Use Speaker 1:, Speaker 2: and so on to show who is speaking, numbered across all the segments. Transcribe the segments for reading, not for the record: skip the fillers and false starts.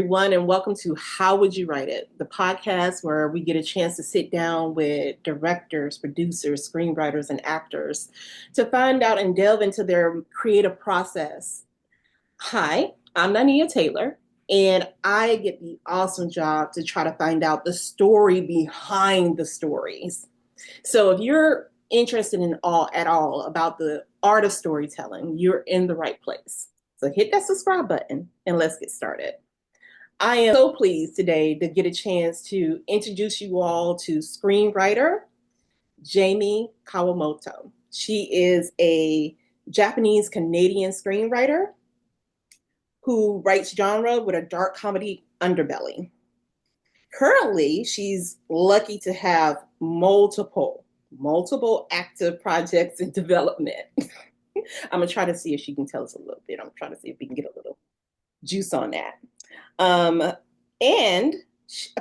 Speaker 1: everyone, and welcome to How Would You Write It, the podcast where we get a chance to sit down with directors, producers, screenwriters, and actors to find out and delve into their creative process. Hi, I'm Nanea Taylor, and I get the awesome job to try to find out the story behind the stories. So if you're interested at all about the art of storytelling, you're in the right place. So hit that subscribe button and let's get started. I am so pleased today to get a chance to introduce you all to screenwriter Jaime Kawamoto. She is a Japanese Canadian screenwriter who writes genre with a dark comedy underbelly. Currently, she's lucky to have multiple active projects in development. I'm gonna try to see if she can tell us a little bit. I'm trying to see if we can get a little juice on that. And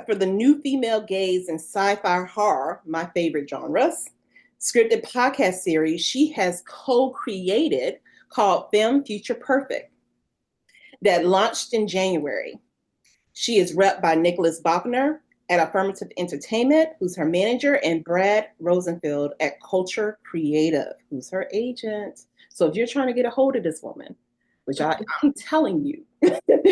Speaker 1: for the new female gaze and sci-fi horror, my favorite genres, scripted podcast series she has co-created called Femme Future Perfect that launched in January. She is repped by Nicholas Bachner at Affirmative Entertainment, who's her manager, and Brad Rosenfield at Culture Creative, who's her agent. So if you're trying to get a hold of this woman, which I'm telling you,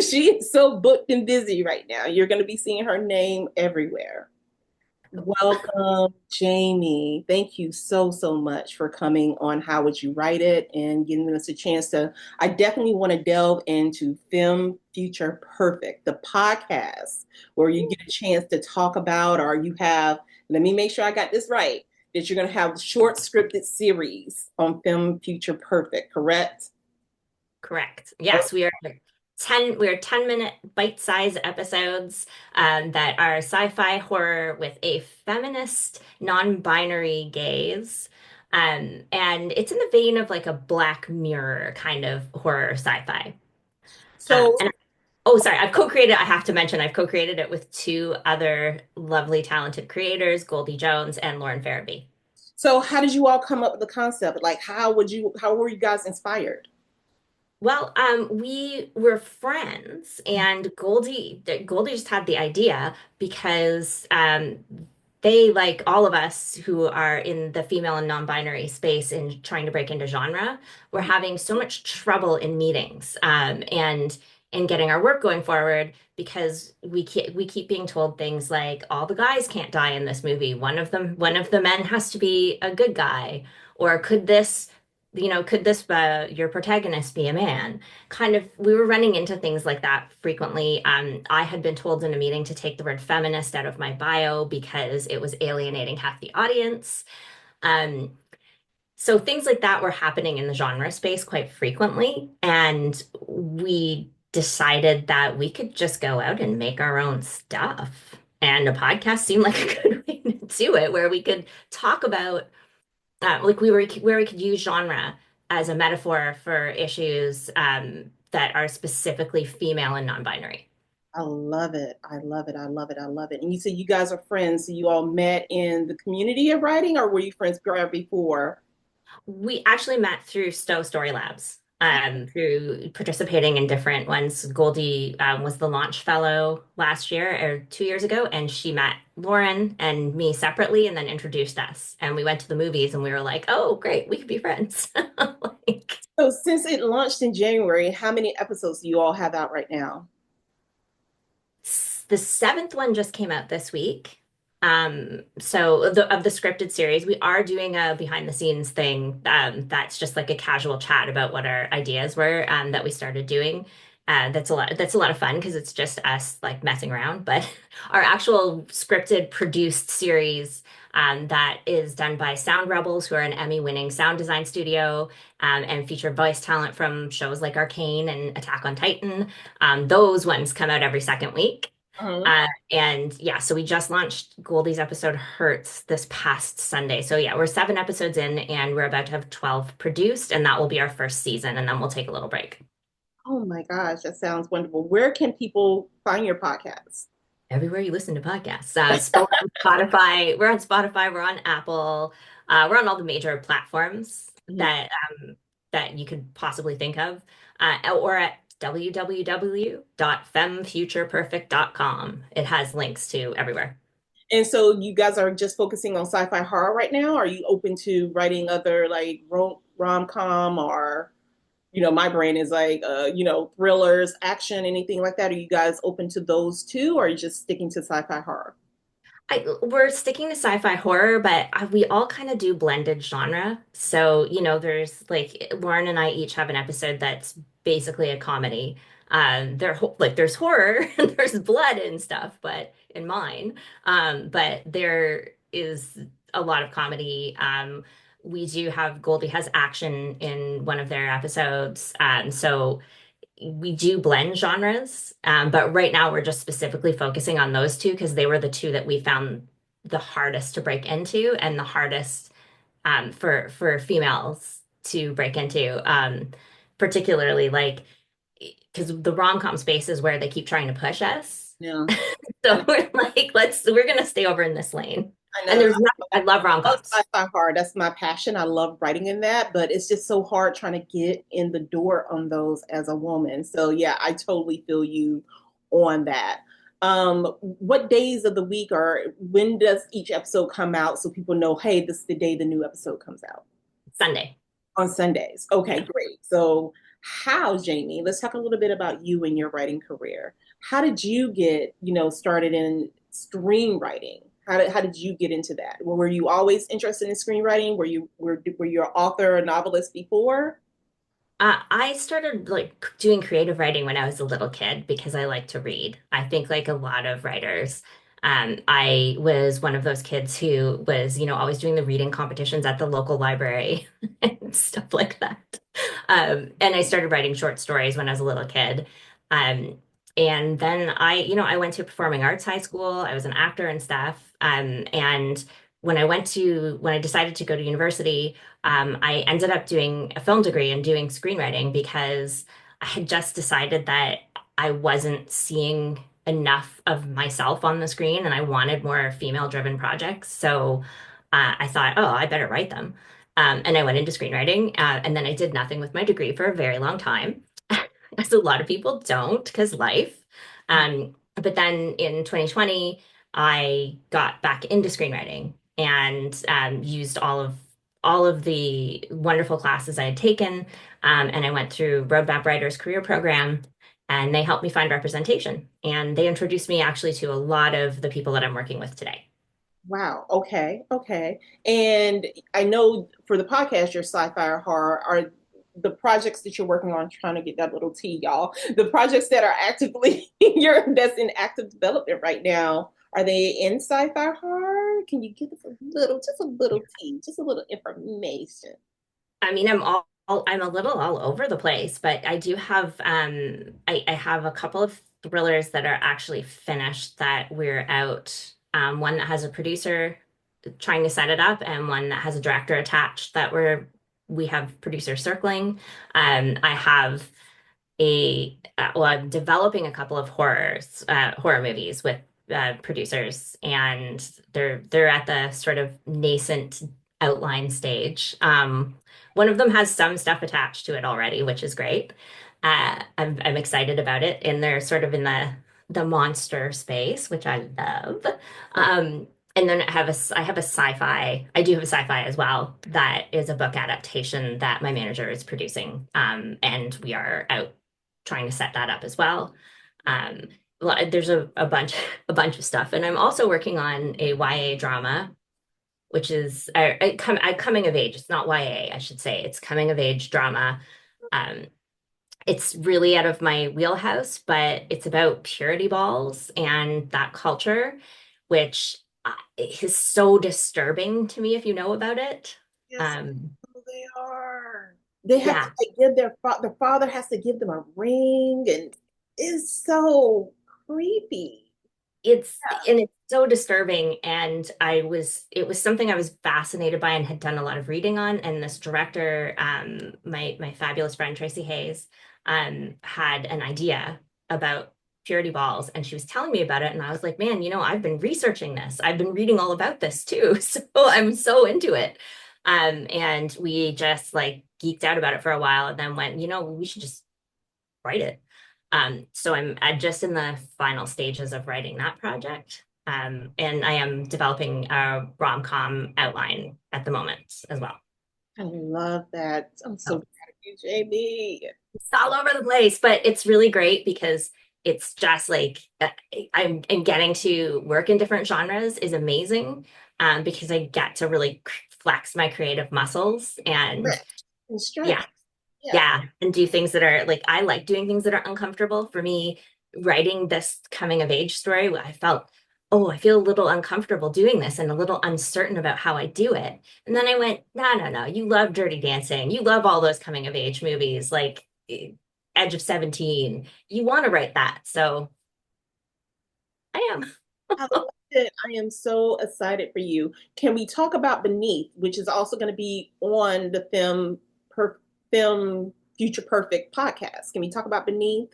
Speaker 1: she is so booked and busy right now. You're going to be seeing her name everywhere. Welcome, Jaime. Thank you so much for coming on How Would You Write It and giving us a chance to. I definitely want to delve into Femme Future Perfect, the podcast where you get a chance to talk about, or you have, let me make sure I got this right, that you're going to have short scripted series on Femme Future Perfect, correct?
Speaker 2: Correct. Yes, we're 10-minute bite-sized episodes that are sci-fi horror with a feminist non-binary gaze. And it's in the vein of like a Black Mirror kind of horror sci-fi.
Speaker 1: So,
Speaker 2: And oh, sorry, I have to mention I've co-created it with two other lovely, talented creators, Goldie Jones and Lauren Farabee.
Speaker 1: so how did you all come up with the concept? Like, how were you guys inspired?
Speaker 2: Well, we were friends, and Goldie just had the idea because they, like all of us who are in the female and non-binary space in trying to break into genre, were having so much trouble in meetings and in getting our work going forward because we keep being told things like all the guys can't die in this movie. One of the men has to be a good guy, or could this your protagonist be a man? Kind of, we were running into things like that frequently. I had been told in a meeting to take the word feminist out of my bio because it was alienating half the audience. Um, so things like that were happening in the genre space quite frequently, and we decided that we could just go out and make our own stuff. And a podcast seemed like a good way to do it, where we could talk about like where we could use genre as a metaphor for issues that are specifically female and non-binary.
Speaker 1: I love it. I love it. I love it. I love it. And you said you guys are friends. So you all met in the community of writing, or were you friends prior before?
Speaker 2: We actually met through Stowe Story Labs, through participating in different ones. Goldie was the launch fellow last year or 2 years ago, and she met Lauren and me separately and then introduced us. And we went to the movies and we were like, oh, great, we could be friends. Like,
Speaker 1: So since it launched in January, how many episodes do you all have out right now?
Speaker 2: the seventh one just came out this week. So of the scripted series, we are doing a behind the scenes thing. That's just like a casual chat about what our ideas were, that we started doing. That's a lot of fun because it's just us like messing around. But our actual scripted produced series, that is done by Sound Rebels, who are an Emmy-winning sound design studio, and feature voice talent from shows like Arcane and Attack on Titan. Those ones come out every second week.
Speaker 1: Mhm.
Speaker 2: And yeah, so we just launched Goldie's episode Hurts this past Sunday. So yeah, we're 7 episodes in and we're about to have 12 produced, and that will be our first season, and then we'll take a little break.
Speaker 1: Oh my gosh, that sounds wonderful. Where can people find your podcast?
Speaker 2: Everywhere you listen to podcasts. Spotify, we're on Spotify, we're on Apple, we're on all the major platforms
Speaker 1: Mhm.
Speaker 2: that you could possibly think of, or at www.femmefutureperfect.com. It has links to everywhere.
Speaker 1: And so you guys are just focusing on sci-fi horror right now? Are you open to writing other like rom-com or, my brain is like, thrillers, action, anything like that? Are you guys open to those too, or are you just sticking to sci-fi horror?
Speaker 2: We're sticking to sci-fi horror, but we all kind of do blended genre. So, there's like Lauren and I each have an episode that's basically a comedy. There's horror and there's blood and stuff, but in mine, but there is a lot of comedy. We do have Goldie has action in one of their episodes. So we do blend genres, but right now we're just specifically focusing on those two because they were the two that we found the hardest to break into and the hardest for females to break into, particularly like because the rom-com space is where they keep trying to push us.
Speaker 1: Yeah, I
Speaker 2: So we're like, we're gonna stay over in this lane. And
Speaker 1: know.
Speaker 2: I love
Speaker 1: Love
Speaker 2: rom-coms.
Speaker 1: sci-fi horror. That's my passion. I love writing in that, but it's just so hard trying to get in the door on those as a woman. So yeah, I totally feel you on that. What days of the week or when does each episode come out so people know, hey, this is the day the new episode comes out?
Speaker 2: Sunday.
Speaker 1: On Sundays. Okay,
Speaker 2: Yeah.
Speaker 1: great. So how, Jamie, let's talk a little bit about you and your writing career. How did you get, started in screenwriting? How did you get into that? Were you always interested in screenwriting? Were you an author, a novelist before?
Speaker 2: I started like doing creative writing when I was a little kid because I like to read. I think like a lot of writers, I was one of those kids who was, always doing the reading competitions at the local library and stuff like that. And I started writing short stories when I was a little kid. Um, and then I went to a performing arts high school. I was an actor and stuff. And when I decided to go to university, I ended up doing a film degree and doing screenwriting because I had just decided that I wasn't seeing enough of myself on the screen and I wanted more female-driven projects. So I thought, oh, I better write them. And I went into screenwriting, and then I did nothing with my degree for a very long time, as a lot of people don't, because life. But then in 2020, I got back into screenwriting and used all of the wonderful classes I had taken, and I went through Roadmap Writers Career Program, and they helped me find representation. And they introduced me actually to a lot of the people that I'm working with today.
Speaker 1: Wow. Okay. Okay. And I know for the podcast, your sci-fi or horror are the projects that you're working on, trying to get that little T, y'all. The projects that are actively that's in active development right now. Are they in sci-fi horror? Can you give us just a little T, just a little information?
Speaker 2: I mean, I'm a little all over the place, but I do have I have a couple of thrillers that are actually finished that we're out. One that has a producer trying to set it up, and one that has a director attached that we have producers circling. I have well, I'm developing a couple of horror movies with producers, and they're at the sort of nascent outline stage. One of them has some stuff attached to it already, which is great. I'm excited about it, and they're sort of in the monster space, which I love. And then I have a sci-fi. I do have a sci-fi as well that is a book adaptation that my manager is producing, and we are out trying to set that up as well. Um, there's a bunch a bunch of stuff, and I'm also working on a YA drama, which is a coming of age. It's not YA, I should say. It's coming of age drama. Um, it's really out of my wheelhouse, but it's about purity balls and that culture, which is so disturbing to me if you know about it.
Speaker 1: Yes,
Speaker 2: Um,
Speaker 1: they are. They have to
Speaker 2: yeah,
Speaker 1: like, give their father has to give them a ring, and it's so creepy.
Speaker 2: it's so disturbing, and it was something I was fascinated by and had done a lot of reading on. And this director, my fabulous friend Tracy Hayes, had an idea about purity balls, and she was telling me about it, and I was like, man, I've been researching this. I've been reading all about this too, so I'm so into it. And we just like geeked out about it for a while, and then went, we should just write it. So I'm just in the final stages of writing that project. And I am developing a rom-com outline at the moment as well.
Speaker 1: I love that. I'm so
Speaker 2: So
Speaker 1: proud of you, JB.
Speaker 2: it's all over the place, but it's really great because it's just like I'm getting to work in different genres is amazing, because I get to really flex my creative muscles and
Speaker 1: Stretch and stretch.
Speaker 2: yeah,
Speaker 1: Yeah.
Speaker 2: yeah, and do things that are like I like doing things that are uncomfortable. For me, writing this coming of age story, I felt, oh, I feel a little uncomfortable doing this and a little uncertain about how I do it. And then I went, no, no, no, you love Dirty Dancing. You love all those coming of age movies like Edge of 17. You want to write that. So I am.
Speaker 1: I love it. I am so excited for you. Can we talk about Beneath, which is also going to be on the Femme Future Perfect podcast? Can we talk about Beneath?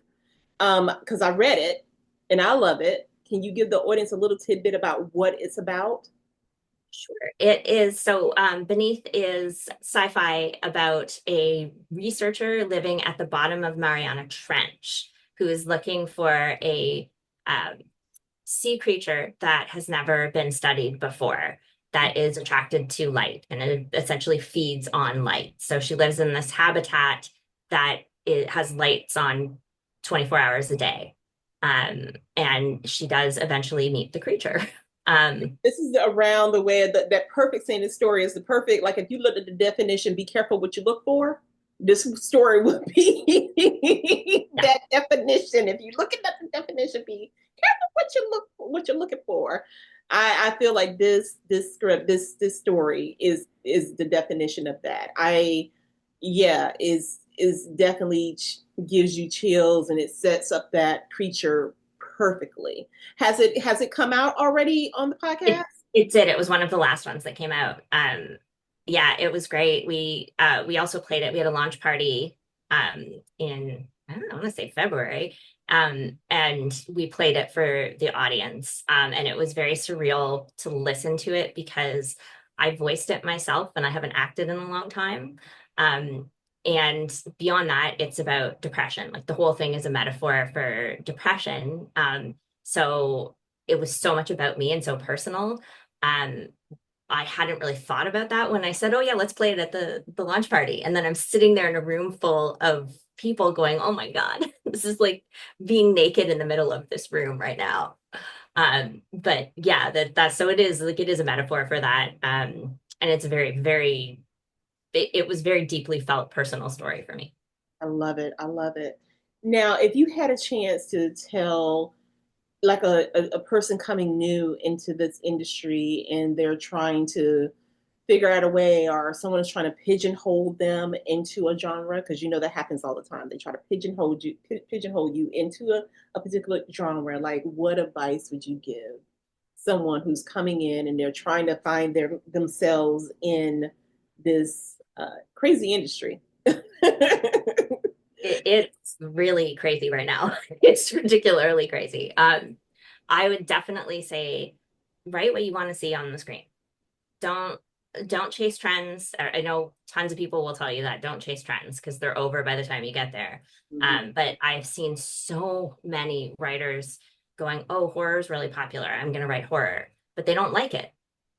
Speaker 1: Because I read it and I love it. Can you give the audience a little tidbit about what it's about?
Speaker 2: Sure. It is so Beneath is sci-fi about a researcher living at the bottom of Mariana Trench who is looking for a um, sea creature that has never been studied before that is attracted to light and it essentially feeds on light. So she lives in this habitat that it has lights on 24 hours a day. And she does eventually meet the creature.
Speaker 1: This is around the way that perfect saying the story is the perfect, like if you look at the definition, be careful what you look for. This story would be
Speaker 2: Yeah.
Speaker 1: that definition. If you look at that definition, be careful what you're looking for. I feel like this script, this story is the definition of that. Yeah, is definitely gives you chills and it sets up that creature perfectly. Has it come out already on the podcast?
Speaker 2: It did. It was one of the last ones that came out. Yeah, it was great. We also played it. We had a launch party in I don't know, I want to say February. And we played it for the audience. And it was very surreal to listen to it because I voiced it myself and I haven't acted in a long time. Um, and beyond that, it's about depression. Like the whole thing is a metaphor for depression. So it was so much about me and so personal. Um, I hadn't really thought about that when I said, "Oh yeah, let's play it at the launch party." And then I'm sitting there in a room full of people going, "Oh my God, this is like being naked in the middle of this room right now." But yeah, that's so it is like it is a metaphor for that. And it's a it was very deeply felt personal story for me.
Speaker 1: I love it. I love it. Now, if you had a chance to tell like a person coming new into this industry and they're trying to figure out a way or someone is trying to pigeonhole them into a genre because you know that happens all the time. They try to pigeonhole you into a particular genre. Like what advice would you give someone who's coming in and they're trying to find themselves in this crazy industry?
Speaker 2: It's really crazy right now. It's particularly crazy. I would definitely say write what you want to see on the screen. Don't don't chase trends. I know tons of people will tell you that don't chase trends because they're over by the time you get there.
Speaker 1: Mhm.
Speaker 2: But I've seen so many writers going, "Oh, horror is really popular. I'm going to write horror," but they don't like it.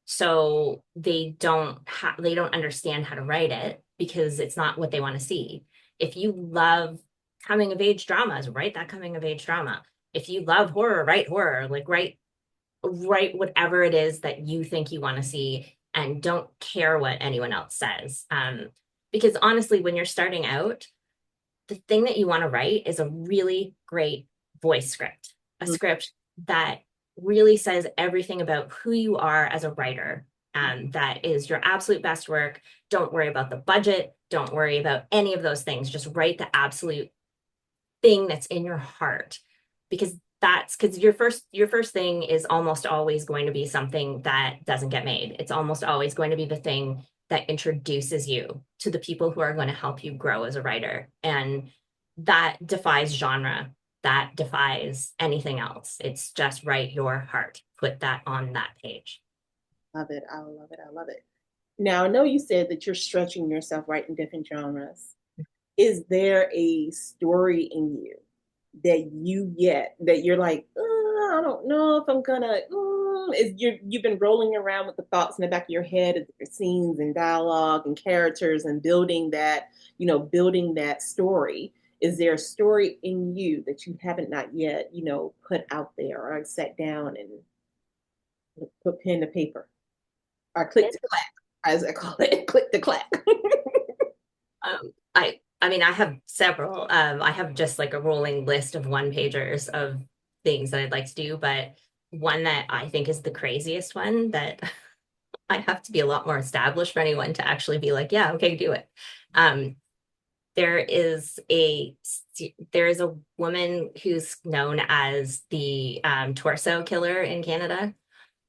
Speaker 2: So they don't understand how to write it because it's not what they want to see. If you love coming of age dramas, write that coming of age drama. If you love horror, write horror. Like write whatever it is that you think you want to see and don't care what anyone else says. Because honestly, when you're starting out, the thing that you want to write is a really great voice script, a script that really says everything about who you are as a writer. That is your absolute best work. Don't worry about the budget. Don't worry about any of those things. Just write the absolute thing that's in your heart because that's because your first thing is almost always going to be something that doesn't get made. It's almost always going to be the thing that introduces you to the people who are going to help you grow as a writer. And that defies genre. That defies anything else. It's just write your heart. Put that on that page.
Speaker 1: Love it. I love it. I love it. Now, I know you said that you're stretching yourself right in different genres. Is there a story in you? that you get that you're like, I don't know if I'm gonna. Is you've been rolling around with the thoughts in the back of your head of the scenes and dialogue and characters and building that, building that story. Is there a story in you that you haven't not yet, put out there or sat down and put pen to paper or click to clack, as I call it, click to clack?
Speaker 2: I mean, I have several. I have just like a rolling list of one pagers of things that I'd like to do, but one that I think is the craziest one that I have to be a lot more established for anyone to actually be like, yeah, okay, do it. Um, there is a there is a woman who's known as the torso killer in Canada.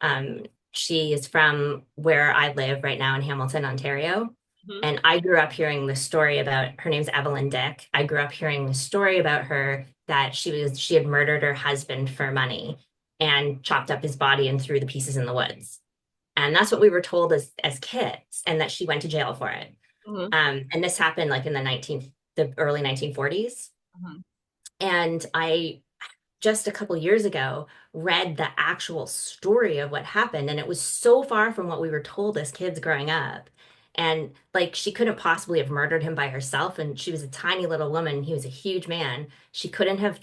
Speaker 2: Um, she is from where I live right now in Hamilton, Ontario.
Speaker 1: Mhm.
Speaker 2: And I grew up hearing the story about her name's Evelyn Dick. I grew up hearing the story about her that she had murdered her husband for money and chopped up his body and threw the pieces in the woods. And that's what we were told as kids, and that she went to jail for it.
Speaker 1: Mhm.
Speaker 2: And this happened like in the early 1940s.
Speaker 1: Mhm.
Speaker 2: And I just a couple years ago read the actual story of what happened, and it was so far from what we were told as kids growing up. And like she couldn't possibly have murdered him by herself, and she was a tiny little woman, he was a huge man. She couldn't have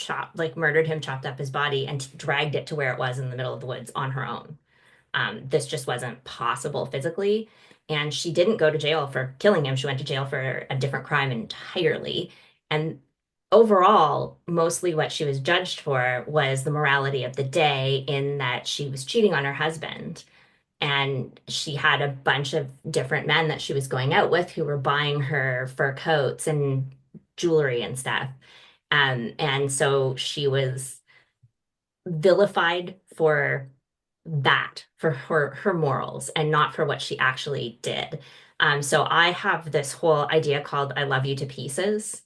Speaker 2: murdered him, chopped up his body and dragged it to where it was in the middle of the woods on her own. This just wasn't possible physically. And she didn't go to jail for killing him. She went to jail for a different crime entirely. And overall, mostly what she was judged for was the morality of the day, in that she was cheating on her husband. And she had a bunch of different men that she was going out with who were buying her fur coats and jewelry and stuff. And so she was vilified for that, for her morals, and not for what she actually did. So I have this whole idea called I Love You to Pieces.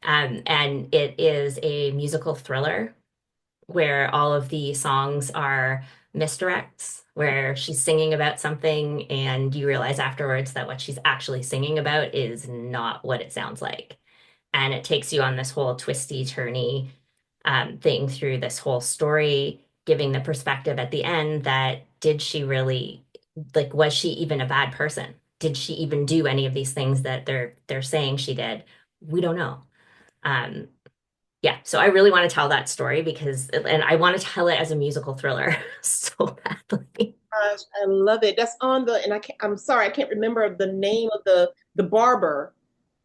Speaker 2: And it is a musical thriller where all of the songs are misdirects, where she's singing about something and you realize afterwards that what she's actually singing about is not what it sounds like. And it takes you on this whole twisty, turny thing through this whole story, giving the perspective at the end that did she really, like, was she even a bad person? Did she even do any of these things that they're saying she did? We don't know. Um, yeah, so I really want to tell that story and I want to tell it as a musical thriller so badly.
Speaker 1: Gosh, I love it. That's on the, and I'm sorry, I can't remember the name of the barber.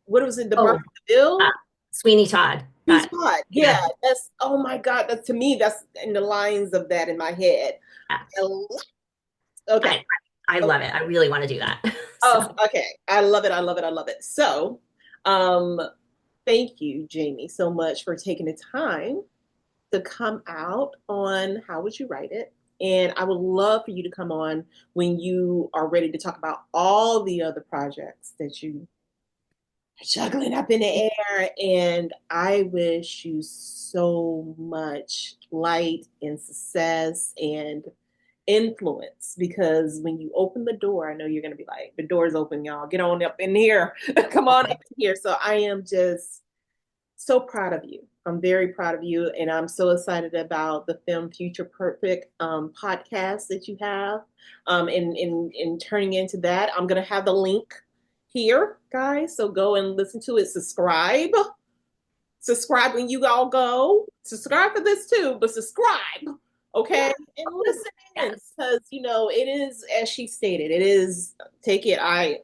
Speaker 1: What was it? The barber
Speaker 2: Oh, uh,
Speaker 1: Bill?
Speaker 2: Sweeney Todd.
Speaker 1: He's hot. Yeah,
Speaker 2: Yeah,
Speaker 1: that's, oh my God. That's, to me, that's in the lines of that in my head.
Speaker 2: yeah.
Speaker 1: Okay.
Speaker 2: I I
Speaker 1: Okay.
Speaker 2: love it. I really want to do that. So,
Speaker 1: Oh, okay. I love it. I love it. I love it. So, um, thank you, Jamie, so much for taking the time to come out on How Would You Write It? And I would love for you to come on when you are ready to talk about all the other projects that you are juggling up in the air. And I wish you so much light and success and influence, because when you open the door, I know you're going to be like, the door's open, y'all. Get on up in here. Come on up
Speaker 2: okay.
Speaker 1: in here. So I am just so proud of you. I'm very proud of you. And I'm so excited about the Femme Future Perfect podcast that you have. In turning into that, I'm going to have the link here, guys. So go and listen to it. Subscribe when you all go. Subscribe for this too, but subscribe, okay? And listen in,
Speaker 2: Yes.
Speaker 1: because it is, as she stated, it is, take it, I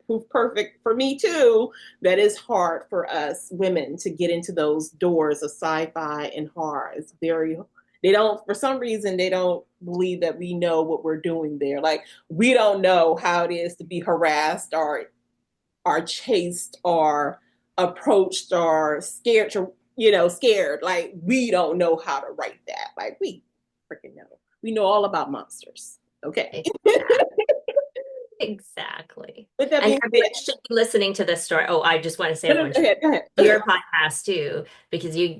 Speaker 1: proof perfect for me too, that is hard for us women to get into those doors of sci-fi and horror. It's very, they don't, for some reason they don't believe that we know what we're doing there. Like, we don't know how it is to be harassed or are chased or approached or scared to, scared. Like, we don't know how to write that. Like, we freaking know. We know all about monsters. Okay.
Speaker 2: Exactly. Exactly.
Speaker 1: With that
Speaker 2: And
Speaker 1: being
Speaker 2: everyone
Speaker 1: said,
Speaker 2: should be listening to this story. Oh, I just want to say
Speaker 1: no, no,
Speaker 2: everyone
Speaker 1: go
Speaker 2: should
Speaker 1: ahead, go ahead.
Speaker 2: listen to your podcast too, because you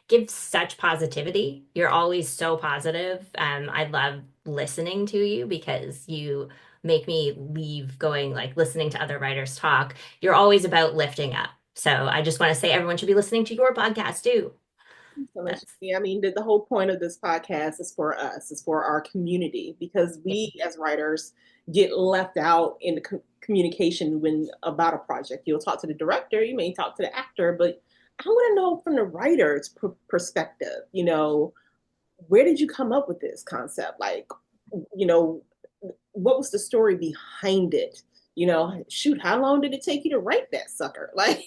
Speaker 2: give such positivity. You're always so positive. I love listening to you because you make me leave going like listening to other writers talk. You're always about lifting up. So I just want to say everyone should be listening to your podcast too.
Speaker 1: So much.
Speaker 2: That's
Speaker 1: Yeah, I mean, the whole point of this podcast is for us, is for our community, because we as writers get left out in the communication when about a project. You'll talk to the director, you may talk to the actor, but I want to know from the writer's perspective, where did you come up with this concept? Like, you know, what was the story behind it? Shoot, how long did it take you to write that sucker? Like,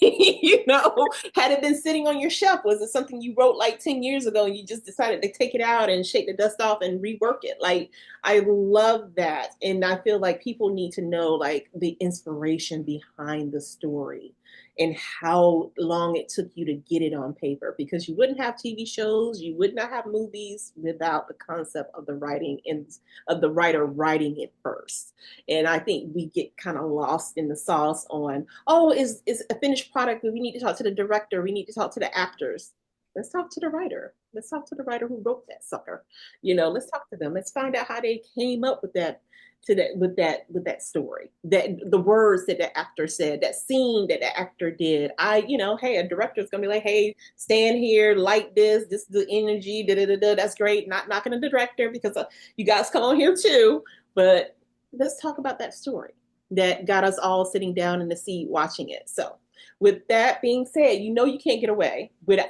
Speaker 1: had it been sitting on your shelf, was it something you wrote like 10 years ago and you just decided to take it out and shake the dust off and rework it? Like, I love that. And I feel like people need to know like the inspiration behind the story and how long it took you to get it on paper, because you wouldn't have TV shows, you would not have movies without the concept of the writing and of the writer writing it first. And I think we get kind of lost in the sauce on, oh, is a finished product, but we need to talk to the director, we need to talk to the actors. Let's talk to the writer. Let's talk to the writer who wrote that sucker. Let's talk to them. Let's find out how they came up with that, to that with that story, that the words that the actor said, that scene that the actor did. Hey, a director's gonna be like, hey, stand here, light this is the energy, da da da da. That's great. Not knocking the director, because you guys come on here too, but let's talk about that story that got us all sitting down in the seat watching it. So, with that being said, you can't get away
Speaker 2: okay.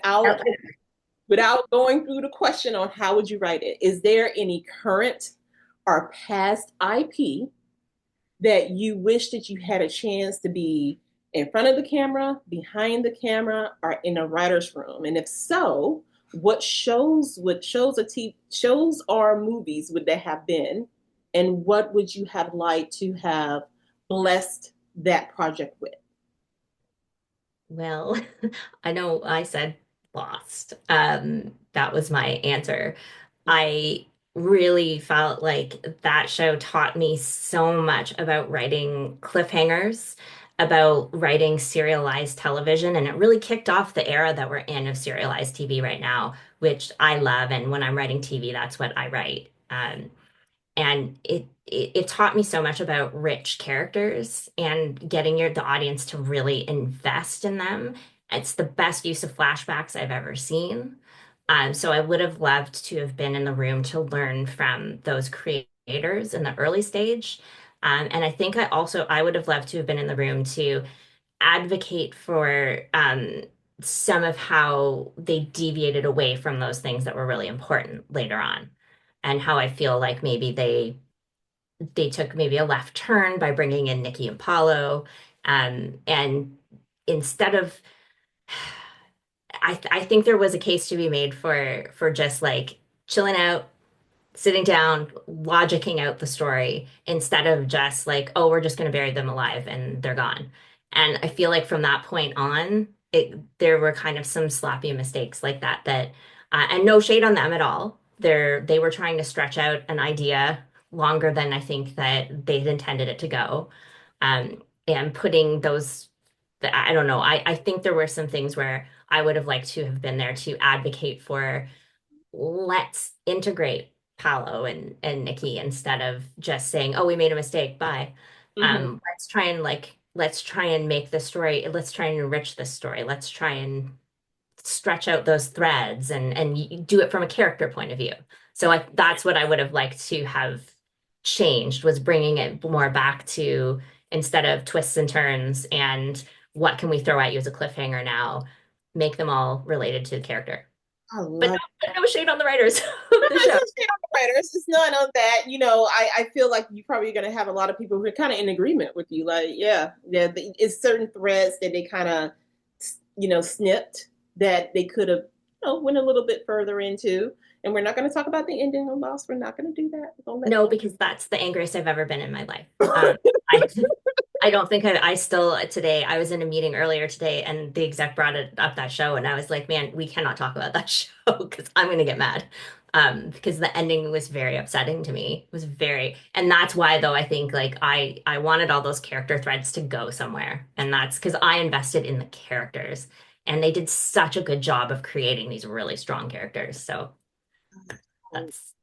Speaker 1: without going through the question on how would you write it. Is there any current or past IP that you wish that you had a chance to be in front of the camera, behind the camera, or in a writer's room? And if so, what shows or movies would they have been? And what would you have liked to have blessed that project with?
Speaker 2: Well, I know I said lost. That was my answer. I really felt like that show taught me so much about writing cliffhangers, about writing serialized television, and it really kicked off the era that we're in of serialized TV right now, which I love. And when I'm writing TV, that's what I write. And it taught me so much about rich characters and getting the audience to really invest in them. It's the best use of flashbacks I've ever seen. So I would have loved to have been in the room to learn from those creators in the early stage. And I think I would have loved to have been in the room to advocate for some of how they deviated away from those things that were really important later on, and how I feel like maybe they took maybe a left turn by bringing in Nikki and Paulo, and instead of I think there was a case to be made for just like chilling out, sitting down, logicking out the story instead of just like, oh, we're just going to bury them alive and they're gone. And I feel like from that point on, there were kind of some sloppy mistakes like that, and no shade on them at all. They were trying to stretch out an idea longer than I think that they'd intended it to go. And putting those, I don't know, I think there were some things where I would have liked to have been there to advocate for, let's integrate Paolo and Nikki instead of just saying, "Oh, we made a mistake, bye."
Speaker 1: Mm-hmm.
Speaker 2: Let's try and make the story. Let's try and enrich this story. Let's try and stretch out those threads and do it from a character point of view. So that's what I would have liked to have changed, was bringing it more back to, instead of twists and turns and what can we throw at you as a cliffhanger now, make them all related to the character.
Speaker 1: I
Speaker 2: But
Speaker 1: love
Speaker 2: no shade on the writers of the
Speaker 1: it's
Speaker 2: show.
Speaker 1: a shade on the writers. It's not on that. I feel like you're probably going to have a lot of people who are kind of in agreement with you. Like, yeah, it's certain threads that they kind of, snipped that they could have, went a little bit further into. And we're not going to talk about the ending of Lost. We're not going to do that. We're going to
Speaker 2: No, because that's the angriest I've ever been in my life. I I don't think I still today. I was in a meeting earlier today, and the exec brought it up, that show, and I was like, man, we cannot talk about that show because I'm going to get mad. Because the ending was very upsetting to me. It was very, and that's why though I think like I wanted all those character threads to go somewhere, and that's because I invested in the characters, and they did such a good job of creating these really strong characters. So
Speaker 1: I'm,
Speaker 2: that's,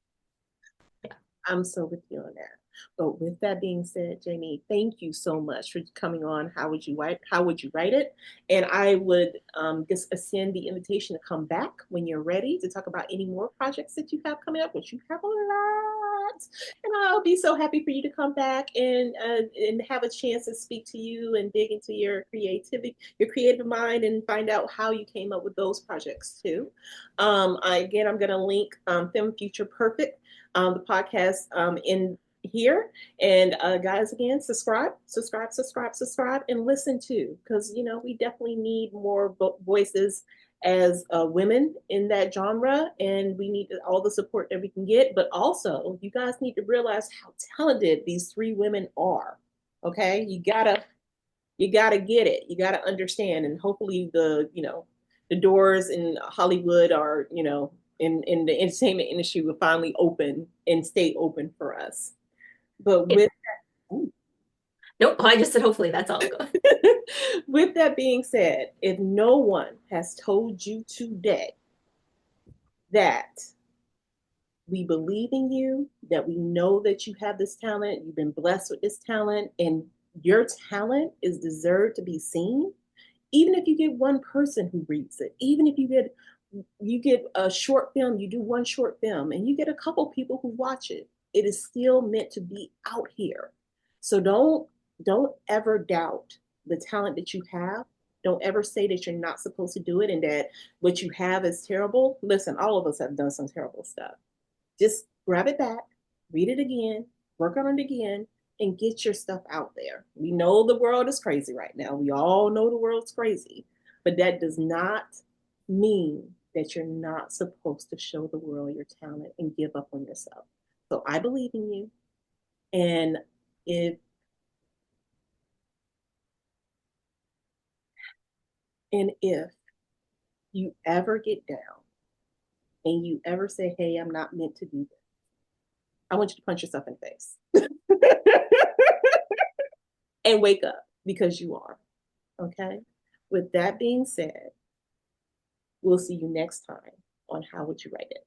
Speaker 2: yeah.
Speaker 1: I'm so with you on that. But with that being said, Jamie, thank you so much for coming on. How would you write it? And I would just extend the invitation to come back when you're ready to talk about any more projects that you have coming up, which you have a lot. And I'll be so happy for you to come back and have a chance to speak to you and dig into your creativity, your creative mind, and find out how you came up with those projects too. I'm going to link Femme Future Perfect, the podcast, in here. And guys, again, subscribe, and listen too, because we definitely need more voices as women in that genre, and we need all the support that we can get. But also, you guys need to realize how talented these three women are. Okay, you gotta get it. You gotta understand, and hopefully the doors in Hollywood are in the entertainment industry will finally open and stay open for us. But
Speaker 2: It,
Speaker 1: with
Speaker 2: nope, I just said hopefully that's all good.
Speaker 1: with that being said, if no one has told you today that we believe in you, that we know that you have this talent, you've been blessed with this talent, and your talent is deserved to be seen, even if you get one person who reads it, even if you get a short film, you do one short film, and you get a couple people who watch it, it is still meant to be out here. So don't ever doubt the talent that you have. Don't ever say that you're not supposed to do it and that what you have is terrible. Listen, all of us have done some terrible stuff. Just grab it back, read it again, work on it again, and get your stuff out there. We know the world is crazy right now. We all know the world's crazy, but that does not mean that you're not supposed to show the world your talent and give up on yourself. So I believe in you. And if if you ever get down and you ever say, "Hey, I'm not meant to do this," I want you to punch yourself in the face and wake up, because you are. Okay. With that being said, we'll see you next time on How Would You Write It?